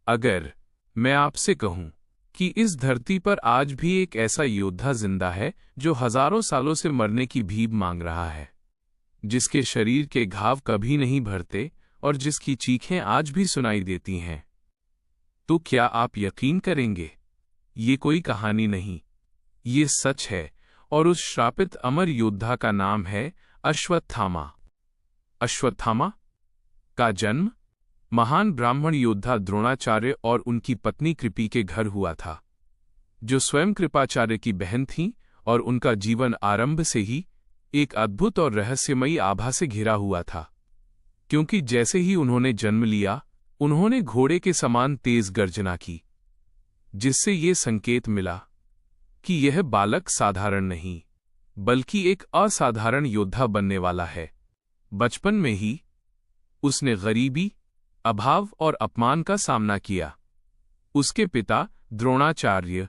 अगर मैं आपसे कहूं कि इस धरती पर आज भी एक ऐसा योद्धा जिंदा है जो हजारों सालों से मरने की भीख मांग रहा है, जिसके शरीर के घाव कभी नहीं भरते और जिसकी चीखें आज भी सुनाई देती हैं, तो क्या आप यकीन करेंगे? ये कोई कहानी नहीं, ये सच है। और उस श्रापित अमर योद्धा का नाम है अश्वत्थामा। अश्वत्थामा का जन्म महान ब्राह्मण योद्धा द्रोणाचार्य और उनकी पत्नी कृपि के घर हुआ था, जो स्वयं कृपाचार्य की बहन थीं, और उनका जीवन आरंभ से ही एक अद्भुत और रहस्यमयी आभा से घिरा हुआ था, क्योंकि जैसे ही उन्होंने जन्म लिया, उन्होंने घोड़े के समान तेज गर्जना की, जिससे ये संकेत मिला कि यह बालक साधारण नहीं, बल्कि एक असाधारण योद्धा बनने वाला है। बचपन में ही उसने गरीबी, अभाव और अपमान का सामना किया। उसके पिता द्रोणाचार्य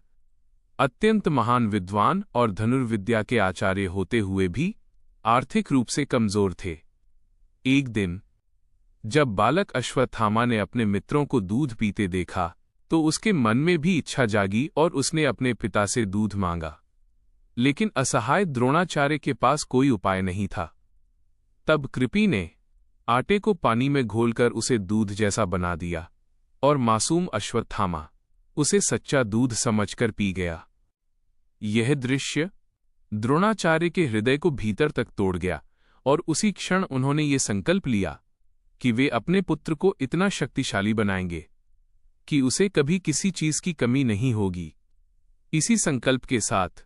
अत्यंत महान विद्वान और धनुर्विद्या के आचार्य होते हुए भी आर्थिक रूप से कमजोर थे। एक दिन जब बालक अश्वत्थामा ने अपने मित्रों को दूध पीते देखा, तो उसके मन में भी इच्छा जागी और उसने अपने पिता से दूध मांगा। लेकिन असहाय द्रोणाचार्य के पास कोई उपाय नहीं था। तब कृपि ने आटे को पानी में घोलकर उसे दूध जैसा बना दिया, और मासूम अश्वत्थामा उसे सच्चा दूध समझकर पी गया। यह दृश्य द्रोणाचार्य के हृदय को भीतर तक तोड़ गया, और उसी क्षण उन्होंने ये संकल्प लिया कि वे अपने पुत्र को इतना शक्तिशाली बनाएंगे कि उसे कभी किसी चीज की कमी नहीं होगी। इसी संकल्प के साथ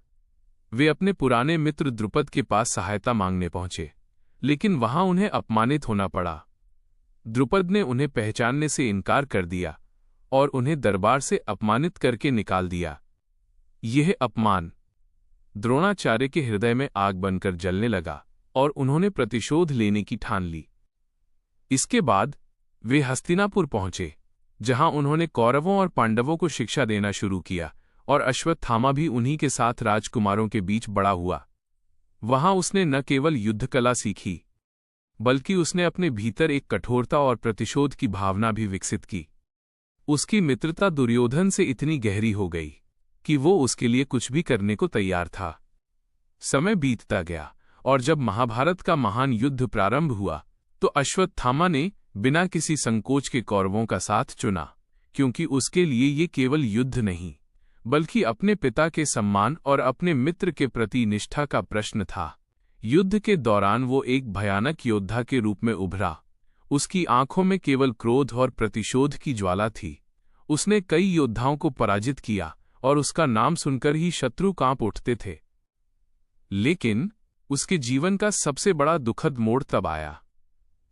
वे अपने पुराने मित्र द्रुपद के पास सहायता मांगने पहुंचे, लेकिन वहां उन्हें अपमानित होना पड़ा। द्रुपद ने उन्हें पहचानने से इनकार कर दिया और उन्हें दरबार से अपमानित करके निकाल दिया। यह अपमान द्रोणाचार्य के हृदय में आग बनकर जलने लगा और उन्होंने प्रतिशोध लेने की ठान ली। इसके बाद वे हस्तिनापुर पहुंचे, जहां उन्होंने कौरवों और पांडवों को शिक्षा देना शुरू किया, और अश्वत्थामा भी उन्हीं के साथ राजकुमारों के बीच बड़ा हुआ। वहां उसने न केवल युद्ध कला सीखी, बल्कि उसने अपने भीतर एक कठोरता और प्रतिशोध की भावना भी विकसित की। उसकी मित्रता दुर्योधन से इतनी गहरी हो गई कि वो उसके लिए कुछ भी करने को तैयार था। समय बीतता गया, और जब महाभारत का महान युद्ध प्रारंभ हुआ, तो अश्वत्थामा ने बिना किसी संकोच के कौरवों का साथ चुना, क्योंकि उसके लिए ये केवल युद्ध नहीं, बल्कि अपने पिता के सम्मान और अपने मित्र के प्रति निष्ठा का प्रश्न था। युद्ध के दौरान वो एक भयानक योद्धा के रूप में उभरा। उसकी आंखों में केवल क्रोध और प्रतिशोध की ज्वाला थी। उसने कई योद्धाओं को पराजित किया, और उसका नाम सुनकर ही शत्रु कांप उठते थे। लेकिन उसके जीवन का सबसे बड़ा दुखद मोड़ तब आया,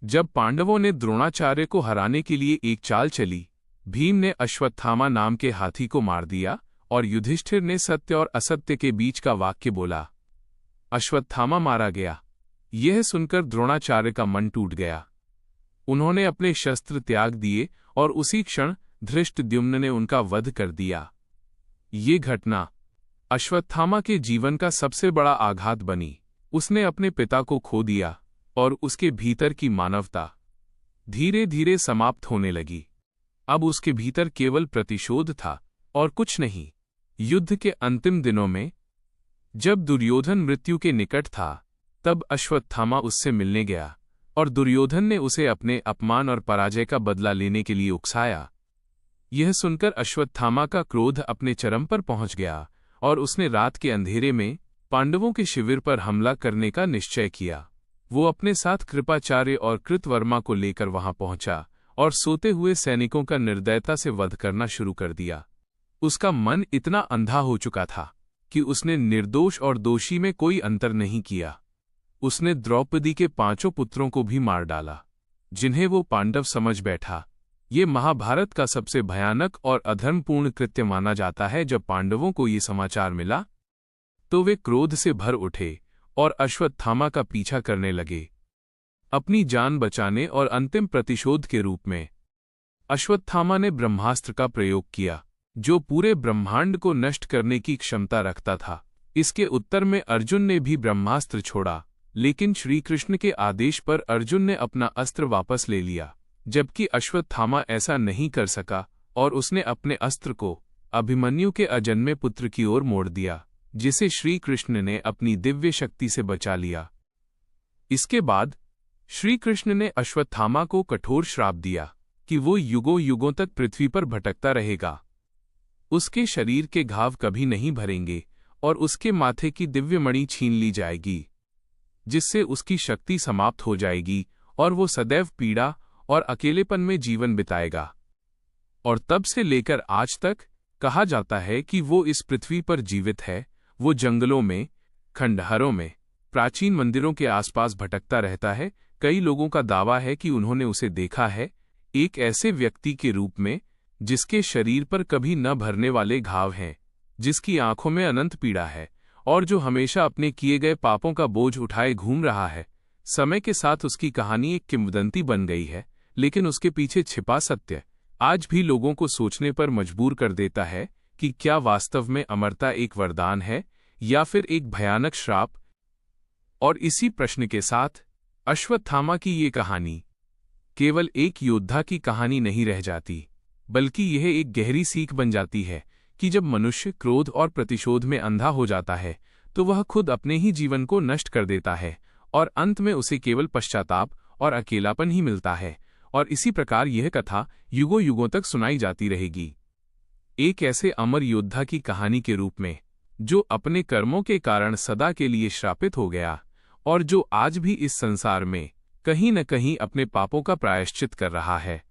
जब पांडवों ने द्रोणाचार्य को हराने के लिए एक चाल चली। भीम ने अश्वत्थामा नाम के हाथी को मार दिया, और युधिष्ठिर ने सत्य और असत्य के बीच का वाक्य बोला। अश्वत्थामा मारा गया। यह सुनकर द्रोणाचार्य का मन टूट गया। उन्होंने अपने शस्त्र त्याग दिए, और उसी क्षण धृष्टद्युम्न ने उनका वध कर दिया। ये घटना अश्वत्थामा के जीवन का सबसे बड़ा आघात बनी। उसने अपने पिता को खो दिया, और उसके भीतर की मानवता धीरे धीरे समाप्त होने लगी। अब उसके भीतर केवल प्रतिशोध था और कुछ नहीं। युद्ध के अंतिम दिनों में जब दुर्योधन मृत्यु के निकट था, तब अश्वत्थामा उससे मिलने गया, और दुर्योधन ने उसे अपने अपमान और पराजय का बदला लेने के लिए उकसाया। यह सुनकर अश्वत्थामा का क्रोध अपने चरम पर पहुंच गया, और उसने रात के अंधेरे में पांडवों के शिविर पर हमला करने का निश्चय किया। वो अपने साथ कृपाचार्य और कृतवर्मा को लेकर वहां पहुंचा, और सोते हुए सैनिकों का निर्दयता से वध करना शुरू कर दिया। उसका मन इतना अंधा हो चुका था कि उसने निर्दोष और दोषी में कोई अंतर नहीं किया। उसने द्रौपदी के 5 पुत्रों को भी मार डाला, जिन्हें वो पांडव समझ बैठा। ये महाभारत का सबसे भयानक और अधर्मपूर्ण कृत्य माना जाता है। जब पांडवों को ये समाचार मिला, तो वे क्रोध से भर उठे और अश्वत्थामा का पीछा करने लगे, अपनी जान बचाने और अंतिम प्रतिशोध के रूप में। अश्वत्थामा ने ब्रह्मास्त्र का प्रयोग किया, जो पूरे ब्रह्मांड को नष्ट करने की क्षमता रखता था। इसके उत्तर में अर्जुन ने भी ब्रह्मास्त्र छोड़ा, लेकिन श्रीकृष्ण के आदेश पर अर्जुन ने अपना अस्त्र वापस ले लिया, जबकि अश्वत्थामा ऐसा नहीं कर सका और उसने अपने अस्त्र को अभिमन्यु के अजन्मे पुत्र की ओर मोड़ दिया, जिसे श्री कृष्ण ने अपनी दिव्य शक्ति से बचा लिया। इसके बाद श्री कृष्ण ने अश्वत्थामा को कठोर श्राप दिया कि वो युगों युगों तक पृथ्वी पर भटकता रहेगा। उसके शरीर के घाव कभी नहीं भरेंगे और उसके माथे की दिव्य मणि छीन ली जाएगी, जिससे उसकी शक्ति समाप्त हो जाएगी और वो सदैव पीड़ा और अकेलेपन में जीवन बिताएगा। और तब से लेकर आज तक कहा जाता है कि वो इस पृथ्वी पर जीवित है। वो जंगलों में, खंडहरों में, प्राचीन मंदिरों के आसपास भटकता रहता है। कई लोगों का दावा है कि उन्होंने उसे देखा है, एक ऐसे व्यक्ति के रूप में जिसके शरीर पर कभी न भरने वाले घाव हैं, जिसकी आंखों में अनंत पीड़ा है और जो हमेशा अपने किए गए पापों का बोझ उठाए घूम रहा है। समय के साथ उसकी कहानी एक किंवदंती बन गई है, लेकिन उसके पीछे छिपा सत्य आज भी लोगों को सोचने पर मजबूर कर देता है कि क्या वास्तव में अमरता एक वरदान है या फिर एक भयानक श्राप। और इसी प्रश्न के साथ अश्वत्थामा की ये कहानी केवल एक योद्धा की कहानी नहीं रह जाती, बल्कि यह एक गहरी सीख बन जाती है कि जब मनुष्य क्रोध और प्रतिशोध में अंधा हो जाता है तो वह खुद अपने ही जीवन को नष्ट कर देता है और अंत में उसे केवल पश्चाताप और अकेलापन ही मिलता है। और इसी प्रकार यह कथा युगों युगों तक सुनाई जाती रहेगी, एक ऐसे अमर योद्धा की कहानी के रूप में जो अपने कर्मों के कारण सदा के लिए श्रापित हो गया और जो आज भी इस संसार में कहीं न कहीं अपने पापों का प्रायश्चित कर रहा है।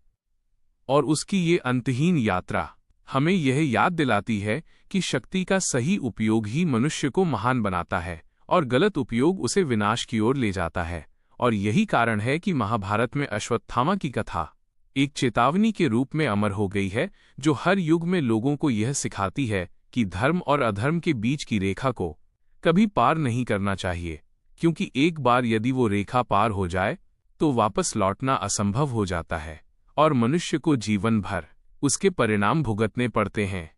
और उसकी ये अंतहीन यात्रा हमें यह याद दिलाती है कि शक्ति का सही उपयोग ही मनुष्य को महान बनाता है और गलत उपयोग उसे विनाश की ओर ले जाता है। और यही कारण है कि महाभारत में अश्वत्थामा की कथा एक चेतावनी के रूप में अमर हो गई है, जो हर युग में लोगों को यह सिखाती है कि धर्म और अधर्म के बीच की रेखा को कभी पार नहीं करना चाहिए, क्योंकि एक बार यदि वो रेखा पार हो जाए तो वापस लौटना असंभव हो जाता है और मनुष्य को जीवन भर उसके परिणाम भुगतने पड़ते हैं।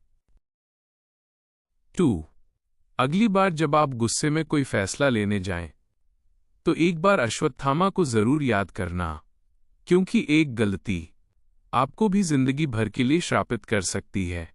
2. अगली बार जब आप गुस्से में कोई फैसला लेने जाएं, तो एक बार अश्वत्थामा को जरूर याद करना, क्योंकि एक गलती आपको भी जिंदगी भर के लिए श्रापित कर सकती है।